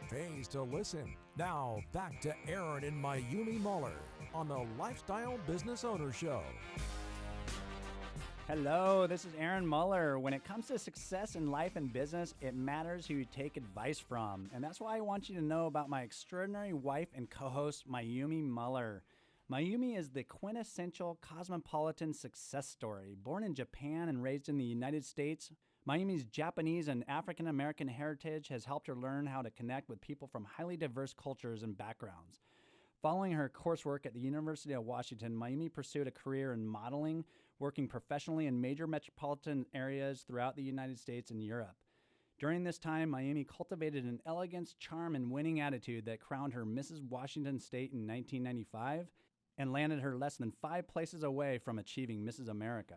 pays to listen. Now, back to Aaron and Mayumi Muller on the Lifestyle Business Owner Show. Hello, this is Aaron Muller. When it comes to success in life and business, it matters who you take advice from. And that's why I want you to know about my extraordinary wife and co-host, Mayumi Muller. Mayumi is the quintessential cosmopolitan success story. Born in Japan and raised in the United States, Mayumi's Japanese and African American heritage has helped her learn how to connect with people from highly diverse cultures and backgrounds. Following her coursework at the University of Washington, Mayumi pursued a career in modeling, working professionally in major metropolitan areas throughout the United States and Europe. During this time, Mayumi cultivated an elegance, charm, and winning attitude that crowned her Mrs. Washington State in 1995 and landed her less than 5 places away from achieving Mrs. America.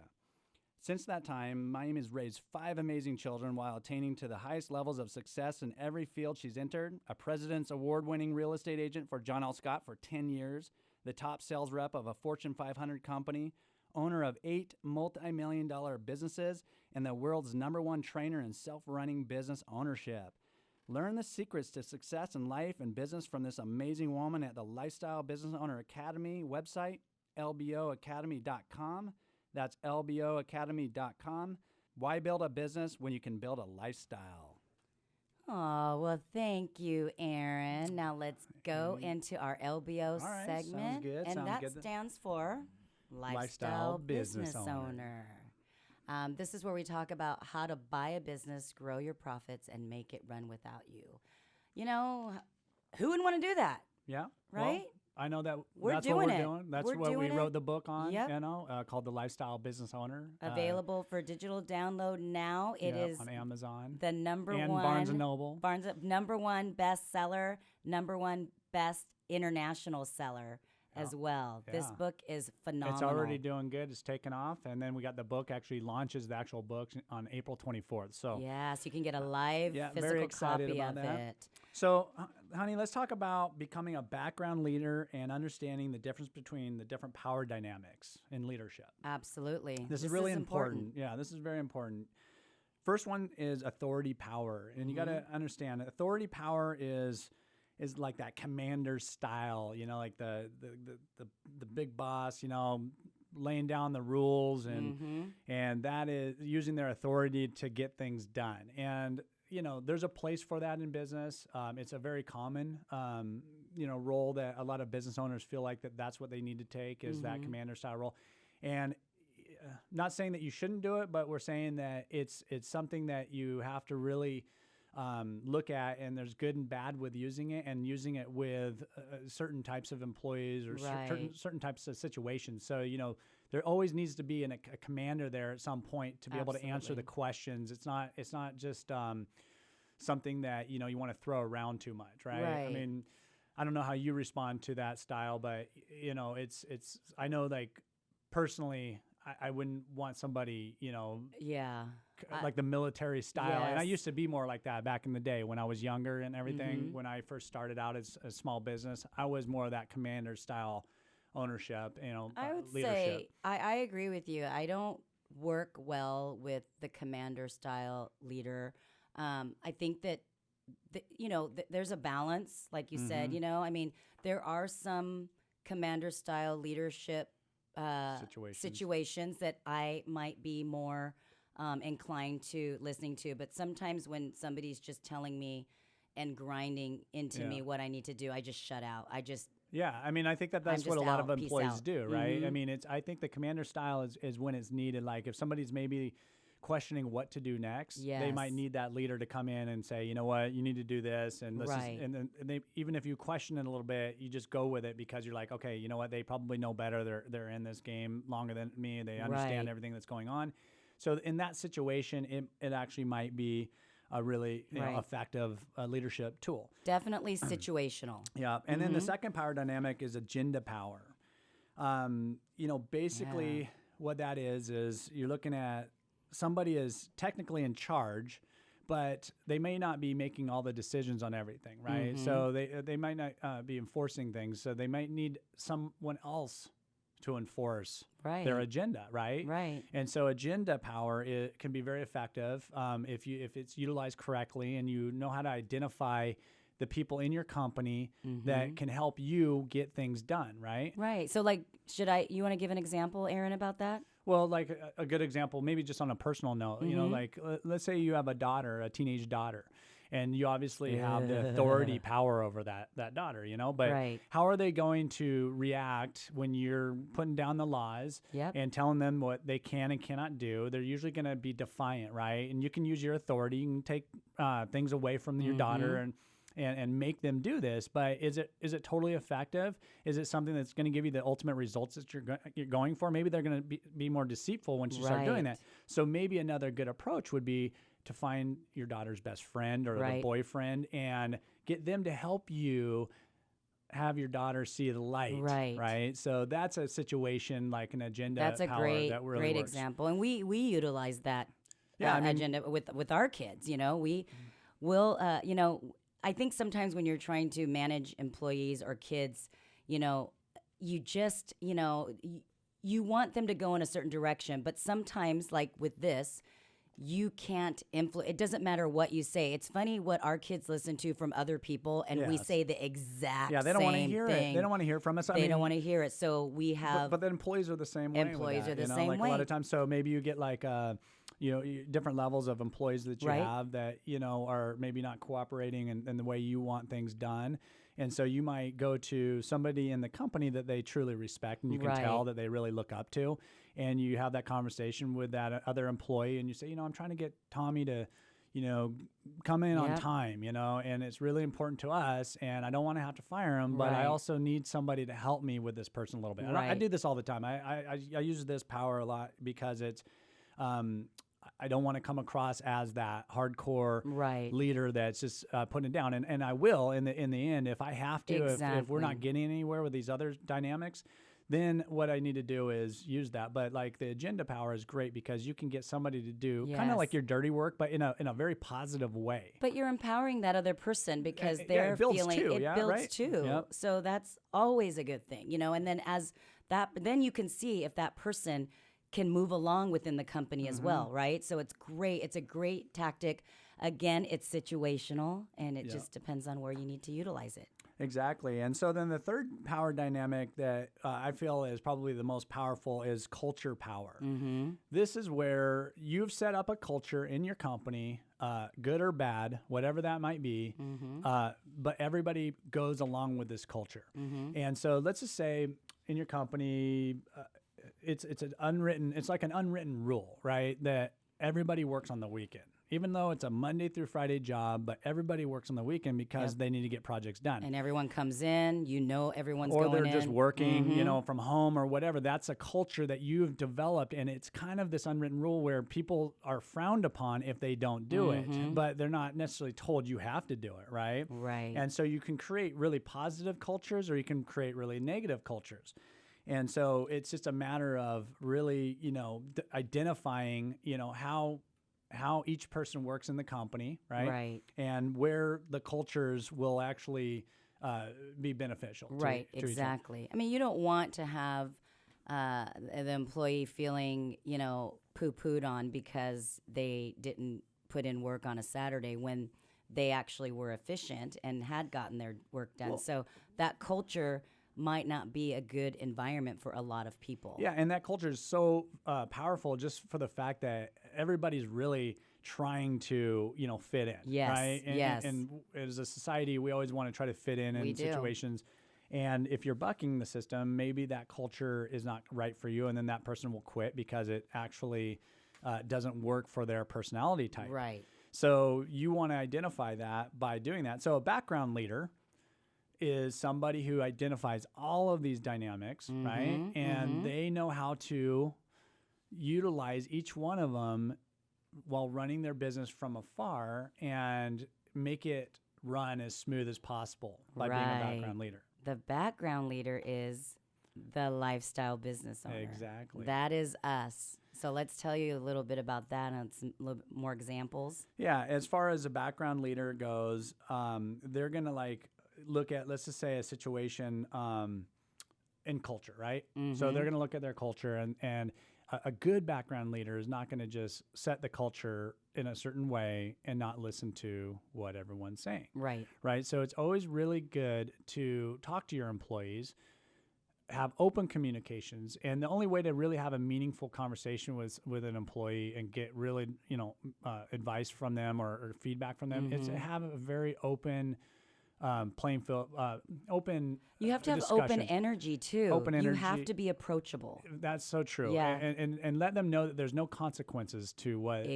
Since that time, Mayumi has raised 5 amazing children while attaining to the highest levels of success in every field she's entered. A President's Award-winning real estate agent for John L. Scott for 10 years, the top sales rep of a Fortune 500 company, owner of 8 multi-million-dollar businesses, and the world's #1 trainer in self-running business ownership. Learn the secrets to success in life and business from this amazing woman at the Lifestyle Business Owner Academy website, lboacademy.com. That's lboacademy.com. Why build a business when you can build a lifestyle? Oh, well, thank you, Aaron. Now let's go into our LBO segment. Sounds good. And that good. stands for Lifestyle Business Owner. This is where we talk about how to buy a business, grow your profits, and make it run without you. You know, who wouldn't want to do that? Yeah. Right? Well, I know that We're that's doing what we're it. doing. That's We're what we doing wrote it. the book on, Yep. called The Lifestyle Business Owner. Available for digital download now. It is on Amazon. the number and one. Barnes & Noble. #1 bestseller, #1 best international seller as well. This Yeah. book is phenomenal. It's already doing good. It's taken off. And then we got the book actually launches the actual book on April 24th. So Yes, you can get a live very physical excited copy about of that. it. So, honey, let's talk about becoming a background leader and understanding the difference between the different power dynamics in leadership. Absolutely. This is really important. Yeah, this is very important. First one is authority power. And you got to understand authority power is like that commander style, like the big boss, laying down the rules and that is using their authority to get things done. And there's a place for that in business. It's a very common, role that a lot of business owners feel like that's what they need to take is that commander style role. And not saying that you shouldn't do it, but we're saying that it's something that you have to really look at, and there's good and bad with using it and using it with certain types of employees or certain types of situations. So, there always needs to be a commander there at some point to be able to answer the questions. It's not just something that, you want to throw around too much, right? I mean, I don't know how you respond to that style, but, I know like personally, I wouldn't want somebody, like the military style. And I used to be more like that back in the day when I was younger and everything. When I first started out as a small business, I was more of that commander style ownership, I would leadership. say I agree with you. I don't work well with the commander style leader. I think that, there's a balance, like you said, I mean, there are some commander style leadership situations that I might be more inclined to listening to. But sometimes when somebody's just telling me and grinding into me what I need to do, I just shut out. I mean, I think that's what a lot of employees do, right? I mean, I think the commander style is when it's needed. Like if somebody's maybe questioning what to do next, they might need that leader to come in and say, you know what, you need to do this. And and they, even if you question it a little bit, you just go with it because you're like, okay, you know what, they probably know better. They're in this game longer than me. They understand everything that's going on. So in that situation, it actually might be a really effective leadership tool. Definitely situational. Yeah. And then the second power dynamic is a Jinda Power. Basically what that is you're looking at somebody is technically in charge, but they may not be making all the decisions on everything, right? So they might not be enforcing things. So they might need someone else to enforce their agenda, right? Right. And so agenda power can be very effective if it's utilized correctly and you know how to identify the people in your company Mm-hmm. that can help you get things done, right? Right. So, like, you want to give an example, Aaron, about that? Well, like a good example, maybe just on a personal note, you know, Mm-hmm. like let's say you have a teenage daughter, and you obviously have the authority power over that daughter, you know, but Right. how are they going to react when you're putting down the laws Yep. and telling them what they can and cannot do? They're usually going to be defiant, right? And you can use your authority, you can take things away from your daughter and make them do this, but is it totally effective? Is it something that's going to give you the ultimate results that you're going for? Maybe they're going to be more deceitful once you start doing Right. that. So maybe another good approach would be to find your daughter's best friend or the Right. boyfriend and get them to help you have your daughter see the light. Right. Right. So that's a situation like an agenda That's a power great, that really great works. example, and we utilize that Yeah, I mean- agenda with our kids. You know, we will. You know, I think sometimes when you're trying to manage employees or kids, you know, you just, you know, you want them to go in a certain direction, but sometimes, like with this, you can't influence. It doesn't matter what you say. It's funny what our kids listen to from other people, and we Yes. say the exact Yeah, they don't want to same hear thing. it. They don't want to hear it from us. I They mean, don't want to hear it. So we have. But the employees are the same way. Employees with that, are the you know? same like a lot way. of times. So maybe you get like you know, different levels of employees that you Right. have that, you know, are maybe not cooperating in the way you want things done. And so you might go to somebody in the company that they truly respect and you can Right. tell that they really look up to. And you have that conversation with that other employee and you say, you know, I'm trying to get Tommy to, you know, come in on Yep. time, you know, and it's really important to us and I don't want to have to fire him, but I Right. also need somebody to help me with this person a little bit. And I Right. do this all the time. I use this power a lot because it's, I don't want to come across as that hardcore Right. leader that's just putting it down. And I will in the end, if I have to, if we're not Exactly. getting anywhere with these other dynamics, then what I need to do is use that. But like the agenda power is great because you can get somebody to do kind of like Yes. your dirty work, but in a very positive way. But you're empowering that other person because yeah, it they're builds feeling too, it yeah, builds right? too. Yep. So that's always a good thing, you know. And then then you can see if that person can move along within the company as well, Mm-hmm. right? So it's great. It's a great tactic. Again, it's situational, and it Yeah. just depends on where you need to utilize it. Exactly. And so then the third power dynamic that I feel is probably the most powerful is culture power. Mm-hmm. This is where you've set up a culture in your company, good or bad, whatever that might be, but everybody goes along with this culture. And so let's just say in your company, it's like an unwritten rule, right? That everybody works on the weekend. Even though it's a Monday through Friday job, but everybody works on the weekend because they need to get projects done. And everyone comes in, you know, everyone's Or going they're just in. working, you know, from home or whatever. That's a culture that you've developed, and it's kind of this unwritten rule where people are frowned upon if they don't do it, but they're not necessarily told you have to do it, right? Right. And so you can create really positive cultures, or you can create really negative cultures. And so it's just a matter of really, you know, identifying, you know, how each person works in the company, right? Right. And where the cultures will actually be beneficial. Right, to each other. exactly. I mean, you don't want to have the employee feeling, you know, poo-pooed on because they didn't put in work on a Saturday when they actually were efficient and had gotten their work done. So that culture might not be a good environment for a lot of people. Yeah, and that culture is so powerful just for the fact that everybody's really trying to, you know, fit in. Yes, Right? And, yes. And as a society, we always want to try to fit in We do. situations. And if you're bucking the system, maybe that culture is not right for you, and then that person will quit because it actually doesn't work for their personality type. Right. So you want to identify that by doing that. So a background leader is somebody who identifies all of these dynamics, right? And they know how to utilize each one of them while running their business from afar and make it run as smooth as possible by being a Right. background leader. The background leader is the lifestyle business owner. Exactly. That is us. So let's tell you a little bit about that and some little bit more examples. Yeah, as far as a background leader goes, they're going to like look at, let's just say, a situation in culture, right? So they're going to look at their culture and a good background leader is not going to just set the culture in a certain way and not listen to what everyone's saying. Right. Right. So it's always really good to talk to your employees, have open communications. And the only way to really have a meaningful conversation with an employee and get really, advice from them or feedback from them is to have a very open playing field, open. You have to have discussion. open energy too. Open energy. You have to be approachable. That's so true. Yeah. And let them know that there's no consequences to what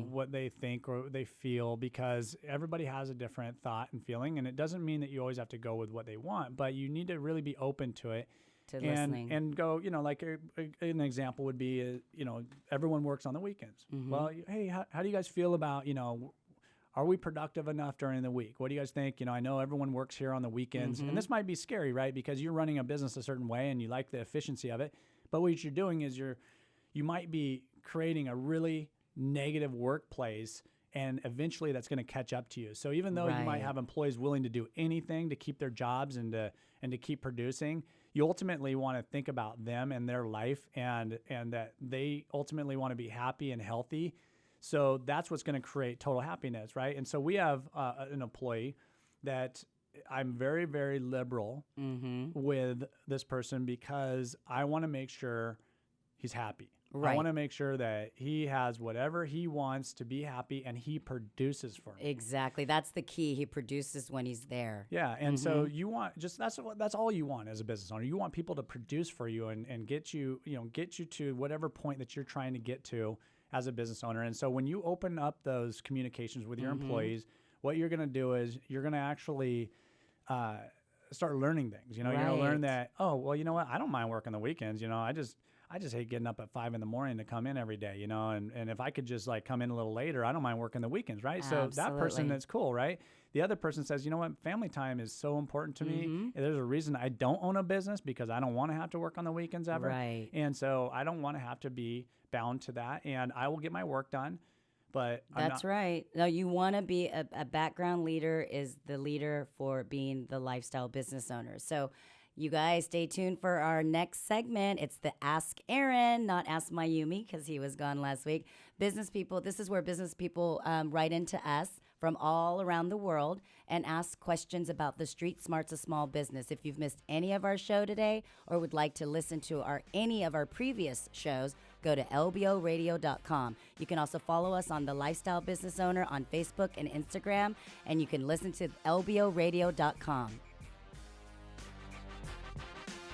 what they think or they feel, because everybody has a different thought and feeling, and it doesn't mean that you always have to go with what they want, but you need to really be open to it. To listening. And go, like an example would be, everyone works on the weekends. Well, hey, how do you guys feel about, are we productive enough during the week? What do you guys think? I know everyone works here on the weekends, and this might be scary, right? Because you're running a business a certain way and you like the efficiency of it. But what you're doing is you might be creating a really negative workplace, and eventually that's going to catch up to you. So even though you might have employees willing to do anything to keep their jobs and to keep producing, you ultimately want to think about them and their life, and that they ultimately want to be happy and healthy. So that's what's going to create total happiness, right? And so we have an employee that I'm very, very liberal with this person, because I want to make sure he's happy. Right. I want to make sure that he has whatever he wants to be happy, and he produces for me. Exactly. That's the key. He produces when he's there. Yeah. And so you want that's all you want as a business owner. You want people to produce for you and get you to whatever point that you're trying to get to as a business owner. And so when you open up those communications with your employees, what you're going to do is you're going to actually start learning things. You're going to learn that, oh, well, you know what? I don't mind working the weekends. I just hate getting up at 5 a.m. to come in every day, and if I could just come in a little later, I don't mind working the weekends, right? Absolutely. So that person, that's cool, right? The other person says, you know what, family time is so important to me. There's a reason I don't own a business, because I don't want to have to work on the weekends ever. Right. And so I don't want to have to be bound to that, and I will get my work done. But that's right. No, you want to be a background leader is the leader for being the lifestyle business owner. So you guys stay tuned for our next segment. It's the Ask Aaron, not Ask Mayumi, because he was gone last week. Business people, this is where business people write into us from all around the world and ask questions about the street smarts of small business. If you've missed any of our show today or would like to listen to any of our previous shows, go to lboradio.com. You can also follow us on The Lifestyle Business Owner on Facebook and Instagram, and you can listen to lboradio.com.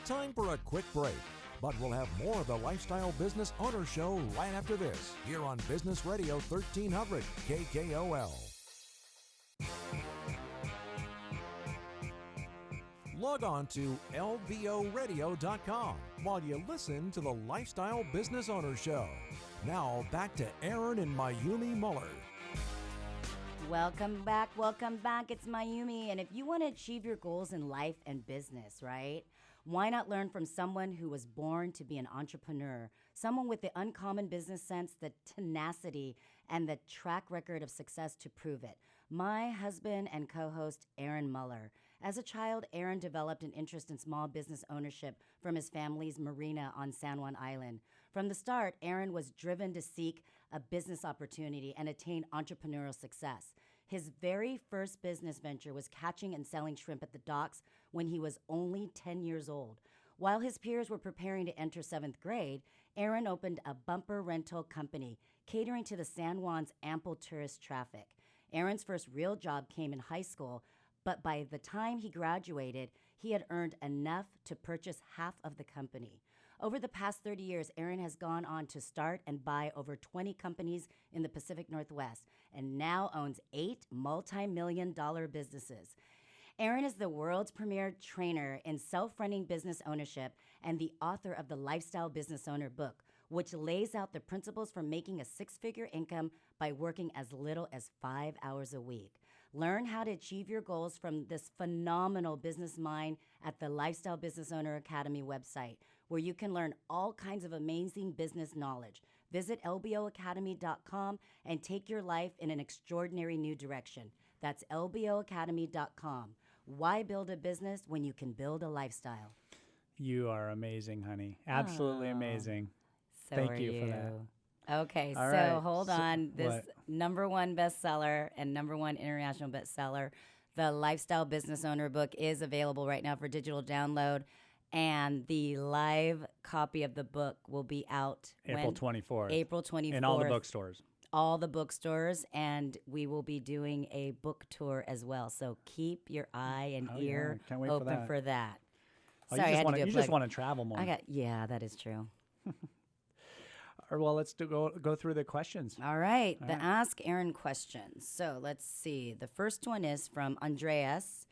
Time for a quick break, but we'll have more of the Lifestyle Business Owner Show right after this, here on Business Radio 1300 KKOL. Log on to lboradio.com while you listen to the Lifestyle Business Owner Show. Now back to Aaron and Mayumi Muller. Welcome back. It's Mayumi. And if you want to achieve your goals in life and business, right? Why not learn from someone who was born to be an entrepreneur, someone with the uncommon business sense, the tenacity, and the track record of success to prove it? My husband and co-host, Aaron Muller. As a child, Aaron developed an interest in small business ownership from his family's marina on San Juan Island. From the start, Aaron was driven to seek a business opportunity and attain entrepreneurial success. His very first business venture was catching and selling shrimp at the docks when he was only 10 years old. While his peers were preparing to enter 7th grade, Aaron opened a bumper rental company catering to the San Juan's ample tourist traffic. Aaron's first real job came in high school, but by the time he graduated, he had earned enough to purchase half of the company. Over the past 30 years, Aaron has gone on to start and buy over 20 companies in the Pacific Northwest and now owns 8 multi-million-dollar businesses. Aaron is the world's premier trainer in self-running business ownership and the author of the Lifestyle Business Owner book, which lays out the principles for making a 6-figure income by working as little as 5 hours a week. Learn how to achieve your goals from this phenomenal business mind at the Lifestyle Business Owner Academy website, where you can learn all kinds of amazing business knowledge. Visit lboacademy.com and take your life in an extraordinary new direction. That's lboacademy.com. Why build a business when you can build a lifestyle? You are amazing, honey. Absolutely amazing. So Thank are you for that. Okay, All so right. hold on. This what? #1 bestseller and #1 international bestseller, the Lifestyle Business Owner book, is available right now for digital download. And the live copy of the book will be out April 24th. April 24th. In all the bookstores. All the bookstores, and we will be doing a book tour as well. So keep your eye and ear Can't wait open for that. Oh, Sorry, I had to do a you plug. just want to travel more. Yeah, that is true. Well, let's go through the questions. All right, the Ask Aaron questions. So let's see. The first one is from Andreas.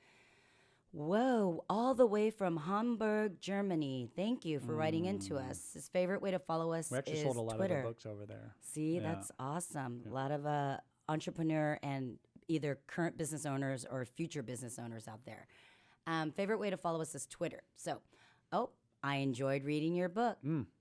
Whoa, all the way from Hamburg, Germany. Thank you for writing into us. His favorite way to follow us We actually is sold a lot Twitter. of the books over there. See, Yeah. that's awesome. A lot of entrepreneur and either current business owners or future business owners out there. Favorite way to follow us is Twitter. So, I enjoyed reading your book.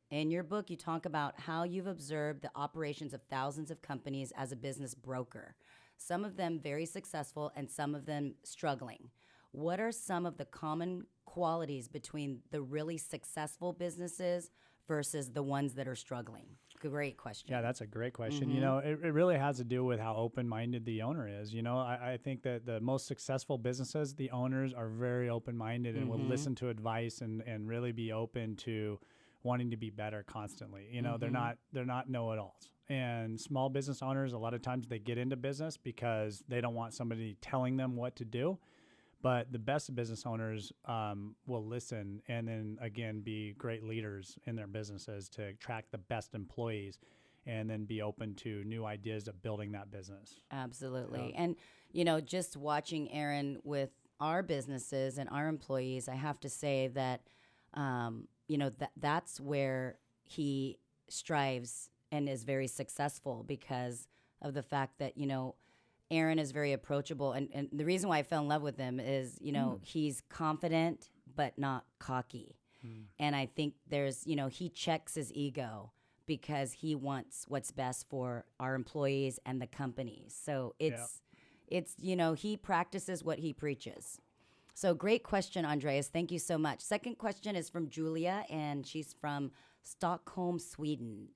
In your book, you talk about how you've observed the operations of thousands of companies as a business broker, some of them very successful and some of them struggling. What are some of the common qualities between the really successful businesses versus the ones that are struggling? Great question. Yeah, that's a great question. You know, it really has to do with how open-minded the owner is. You know, I think that the most successful businesses, the owners are very open-minded and will listen to advice and really be open to wanting to be better constantly. You know, they're not know-it-alls. And small business owners, a lot of times they get into business because they don't want somebody telling them what to do. But the best business owners will listen and then, again, be great leaders in their businesses to attract the best employees and then be open to new ideas of building that business. Absolutely. Yeah. And, you know, just watching Aaron with our businesses and our employees, I have to say that, you know, that's where he strives and is very successful because of the fact that, you know, Aaron is very approachable. And the reason why I fell in love with him is, you know, he's confident but not cocky. And I think there's, you know, he checks his ego because he wants what's best for our employees and the company. So it's, you know, he practices what he preaches. So great question, Andreas. Thank you so much. Second question is from Julia, and she's from Stockholm, Sweden.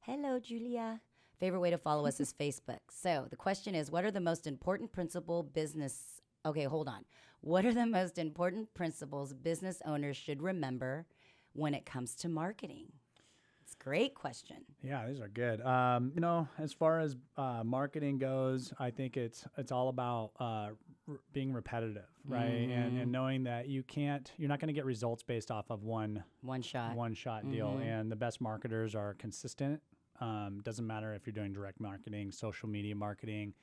Hello, Julia. Favorite way to follow us is Facebook. So the question is, what are the most important What are the most important principles business owners should remember when it comes to marketing? It's a great question. Yeah, these are good. You know, as far as marketing goes, I think it's all about being repetitive, right? And knowing that you're not going to get results based off of one shot deal. And the best marketers are consistent. Doesn't matter if you're doing direct marketing, social media marketing,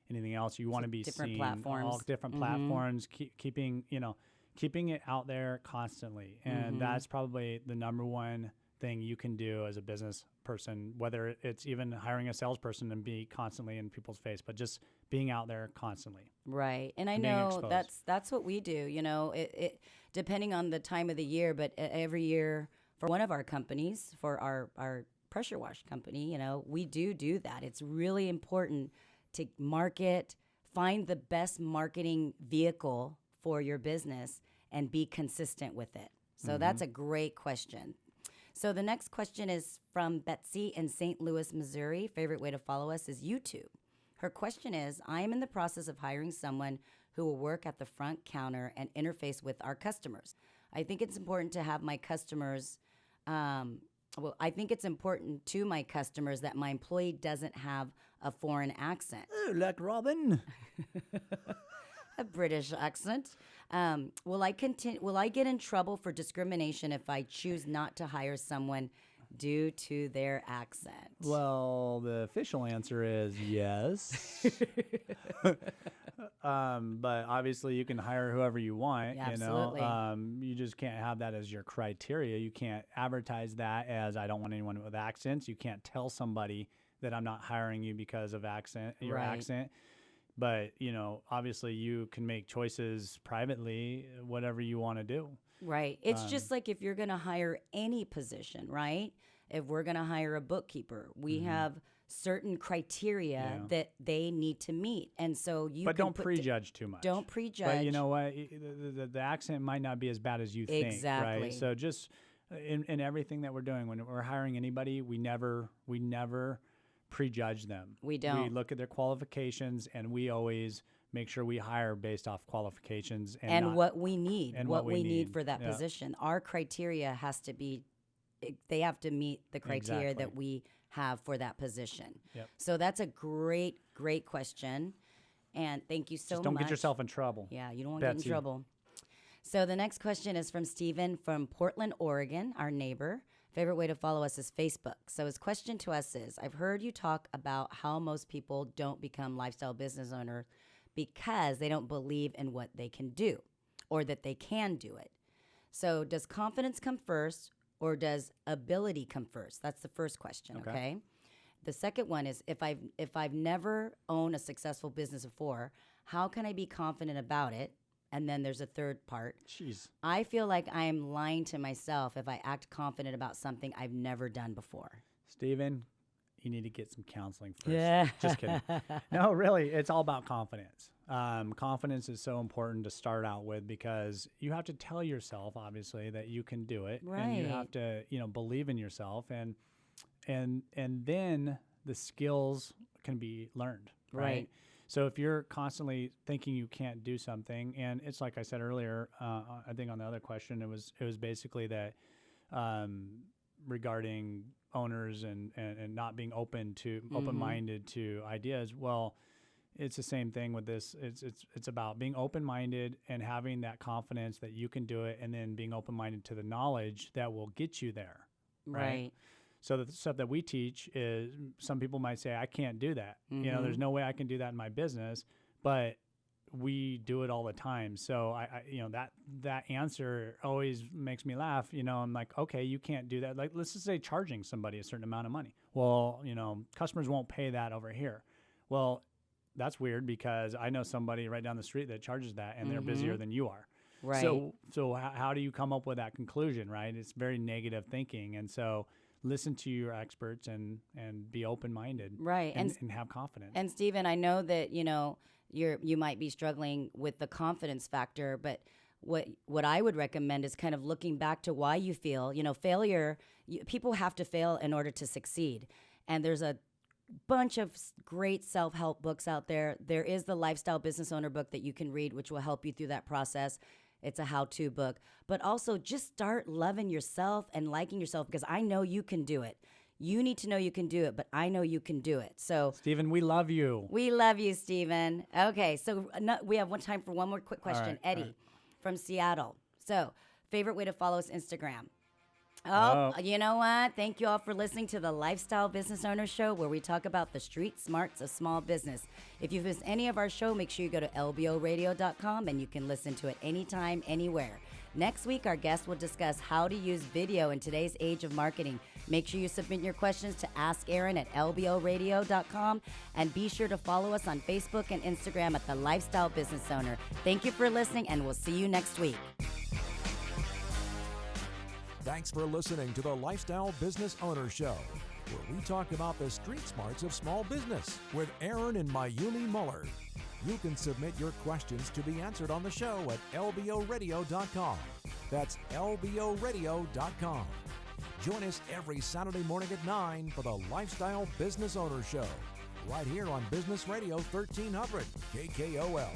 anything else. You want to be different seen platforms. All different platforms, keeping it out there constantly. And that's probably the number one thing you can do as a business person, whether it's even hiring a salesperson and be constantly in people's face, but just being out there constantly. Right. And I know that's what we do, you know, it depending on the time of the year, but every year for one of our companies, for our pressure wash company, you know, we do that. It's really important to market, find the best marketing vehicle for your business and be consistent with it. So that's a great question. So the next question is from Betsy in St. Louis, Missouri. Favorite way to follow us is YouTube. Her question is, I am in the process of hiring someone who will work at the front counter and interface with our customers. I think it's important to have my customers I think it's important to my customers that my employee doesn't have a foreign accent. Oh, like Robin. A British accent. Will I get in trouble for discrimination if I choose not to hire someone due to their accent? Well, the official answer is yes. But obviously you can hire whoever you want. Yeah, absolutely. You know, you just can't have that as your criteria. You can't advertise that as I don't want anyone with accents. You can't tell somebody that I'm not hiring you because of your accent. But, you know, obviously you can make choices privately, whatever you want to do. Right. It's just like if you're going to hire any position, right? If we're going to hire a bookkeeper, we have certain criteria that they need to meet. And so But don't prejudge too much. Don't prejudge. But you know what? The accent might not be as bad as you think. Exactly. Right? So just in everything that we're doing. When we're hiring anybody, we never prejudge them. We don't. We look at their qualifications, and we always make sure we hire based off qualifications and what we need, and what we need for that position. Our criteria has to be, they have to meet the criteria that we have for that position. Yep. So that's a great question. And thank you so much. Just don't get yourself in trouble. Yeah, you don't want to get in trouble. So the next question is from Steven from Portland, Oregon, our neighbor. Favorite way to follow us is Facebook. So his question to us is, I've heard you talk about how most people don't become lifestyle business owners because they don't believe in what they can do or that they can do it. So does confidence come first or does ability come first? That's the first question, okay? The second one is, if I've never owned a successful business before, how can I be confident about it? And then there's a third part. Jeez. I feel like I am lying to myself if I act confident about something I've never done before. Steven, you need to get some counseling first. Yeah. Just kidding. No, really, it's all about confidence. Confidence is so important to start out with because you have to tell yourself, obviously, that you can do it. Right. And you have to, believe in yourself. And then the skills can be learned. Right. So if you're constantly thinking you can't do something, and it's like I said earlier, I think on the other question, it was basically that regarding owners and not being open-minded to ideas. Well, it's the same thing with this. It's about being open-minded and having that confidence that you can do it, and then being open-minded to the knowledge that will get you there. Right. So the stuff that we teach is, some people might say, I can't do that. Mm-hmm. There's no way I can do that in my business, but we do it all the time. So I that answer always makes me laugh. I'm like, okay, you can't do that. Like, let's just say charging somebody a certain amount of money. Well, customers won't pay that over here. Well, that's weird because I know somebody right down the street that charges that, and they're busier than you are. Right. So how do you come up with that conclusion, right? It's very negative thinking. And so listen to your experts and be open-minded, right, and have confidence. And Steven, I know that you might be struggling with the confidence factor, but what I would recommend is kind of looking back to why you feel failure. People have to fail in order to succeed, and there's a bunch of great self-help books out there. There is the Lifestyle Business Owner book that you can read, which will help you through that process. It's a how-to book. But also just start loving yourself and liking yourself, because I know you can do it. You need to know you can do it, but I know you can do it. So, Steven, we love you. We love you, Steven. Okay, so we have time for one more quick question. All right, Eddie from Seattle. So, favorite way to follow us, Instagram. Oh, you know what? Thank you all for listening to the Lifestyle Business Owner Show, where we talk about the street smarts of small business. If you've missed any of our show, make sure you go to lboradio.com and you can listen to it anytime, anywhere. Next week, our guest will discuss how to use video in today's age of marketing. Make sure you submit your questions to Ask Aaron at lboradio.com, and be sure to follow us on Facebook and Instagram at The Lifestyle Business Owner. Thank you for listening, and we'll see you next week. Thanks for listening to the Lifestyle Business Owner Show, where we talk about the street smarts of small business with Aaron and Mayumi Muller. You can submit your questions to be answered on the show at lboradio.com. That's lboradio.com. Join us every Saturday morning at 9 for the Lifestyle Business Owner Show, right here on Business Radio 1300 KKOL.